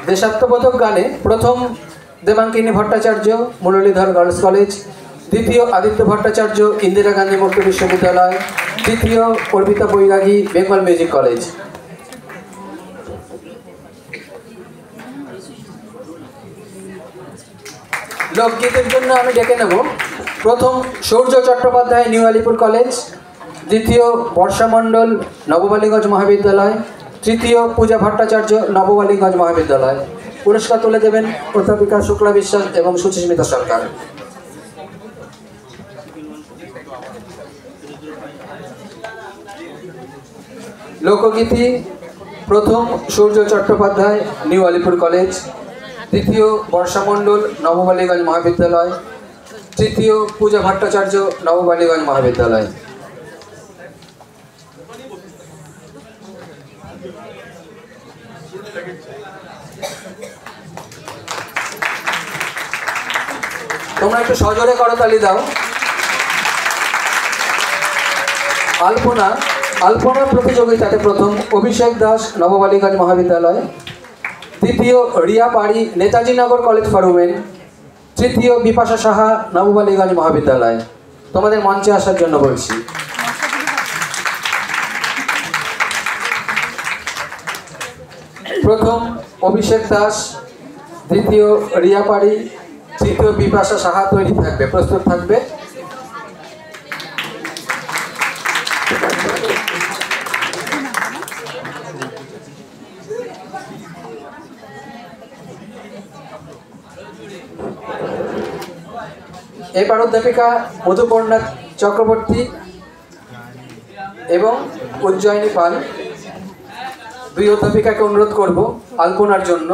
দেশাত্মবোধক গানে প্রথম দেবাঙ্কিনী ভট্টাচার্য, মুরলীধর গার্লস কলেজ। দ্বিতীয় আদিত্য ভট্টাচার্য, ইন্দিরা গান্ধী মুক্ত বিশ্ববিদ্যালয়। তৃতীয় অর্পিতা বৈরাগী, বেঙ্গল মিউজিক কলেজ। লোকগীতের জন্য আমি ডেকে নেব প্রথম সূর্য চট্টোপাধ্যায়, নিউ আলিপুর কলেজ। দ্বিতীয় বর্ষা মণ্ডল, নববালিগঞ্জ মহাবিদ্যালয়। তৃতীয় পূজা ভট্টাচার্য, নববালিগঞ্জ মহাবিদ্যালয়। পুরস্কার তুলে দেবেন অধ্যাপিকা শুক্লা বিশ্বাস এবং সুচিস্মিতা সরকার। লোকগীতি প্রথম সূর্য চট্টোপাধ্যায়, নিউ আলিপুর কলেজ। দ্বিতীয় বর্ষা মণ্ডল, নববালিগঞ্জ মহাবিদ্যালয়। তৃতীয় পূজা ভট্টাচার্য, নববালিগঞ্জ মহাবিদ্যালয়। তোমরা একটু সজোরে করতালি দাও। আলপনা প্রতিযোগিতাতে প্রথম অভিষেক দাস, নববালিগঞ্জ মহাবিদ্যালয়। দ্বিতীয় রিয়া পাড়ি, নেতাজি নগর কলেজ ফর উমেন। তৃতীয় বিপাশা সাহা, নববালিগঞ্জ মহাবিদ্যালয়। তোমাদের মঞ্চে আসার জন্য বলছি। প্রথম অভিষেক দাস, দ্বিতীয় রিয়া পাড়ি, তৃতীয় বিপাশা সাহা তৈরি থাকবে, প্রস্তুত থাকবে। এবার অধ্যাপিকা মধুপর্ণা চক্রবর্তী এবং উজ্জয়িনী পাল, দুই অধ্যাপিকাকে অনুরোধ করব আলপনার জন্য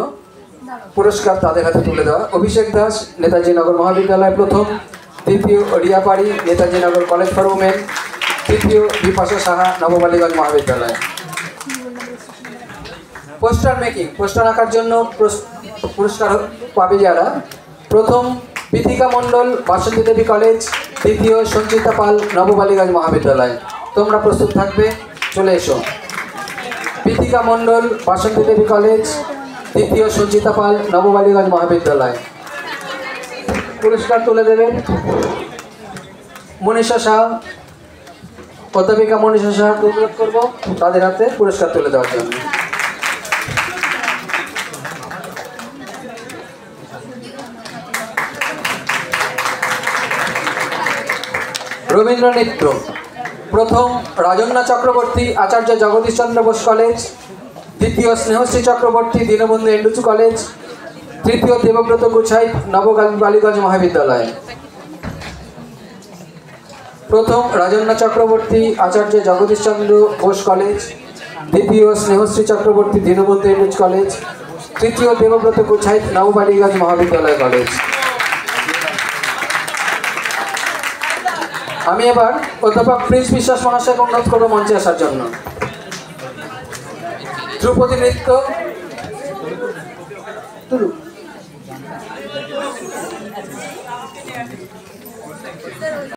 পুরস্কার তাদের হাতে তুলে দেওয়া। অভিষেক দাস, নেতাজি নগর মহাবিদ্যালয় প্রথম। দ্বিতীয় রিয়া পাড়ি, নেতাজি নগর কলেজ ফর উমেন। তৃতীয় বিপাশা সাহা, নববালিগঞ্জ মহাবিদ্যালয়। পোস্টার মেকিং, পোস্টার আঁকার জন্য পুরস্কার পাবে যারা। প্রথম বিথিকা মণ্ডল, বাসন্তী দেবী কলেজ। দ্বিতীয় সঞ্চিতা পাল, নববালিগঞ্জ মহাবিদ্যালয়। তোমরা প্রস্তুত থাকবে, চলে এসো। বিথিকা মণ্ডল, বাসন্তী দেবী কলেজ। দ্বিতীয় সঞ্চিতা পাল, নববালিগঞ্জ মহাবিদ্যালয়। পুরস্কার তুলে দেবেন মনীষা শাহ, অধ্যাপিকা মনীষা শাহকে অনুরোধ করব তাদের হাতে পুরস্কার তুলে দেওয়ার জন্য। রবীন্দ্র নৃত্য প্রথম রাজন্না চক্রবর্তী, আচার্য জগদীশ চন্দ্র বোস কলেজ। দ্বিতীয় স্নেহশ্রী চক্রবর্তী, দীনবন্ধু এন্ডুচু কলেজ। তৃতীয় দেবব্রত গুছাই, নববালিগঞ্জ মহাবিদ্যালয়। প্রথম রাজন্না চক্রবর্তী, আচার্য জগদীশ চন্দ্র বোস কলেজ। দ্বিতীয় স্নেহশ্রী চক্রবর্তী, দীনবন্ধু এন্ডুচু কলেজ। তৃতীয় দেবব্রত গুছাই, নববালিগঞ্জ মহাবিদ্যালয় কলেজ। আমি এবার অধ্যাপক প্রিন্স বিশ্বাস মহাশয়কে অনুরোধ করবো মঞ্চে আসার জন্য। ধ্রুপদী নৃত্য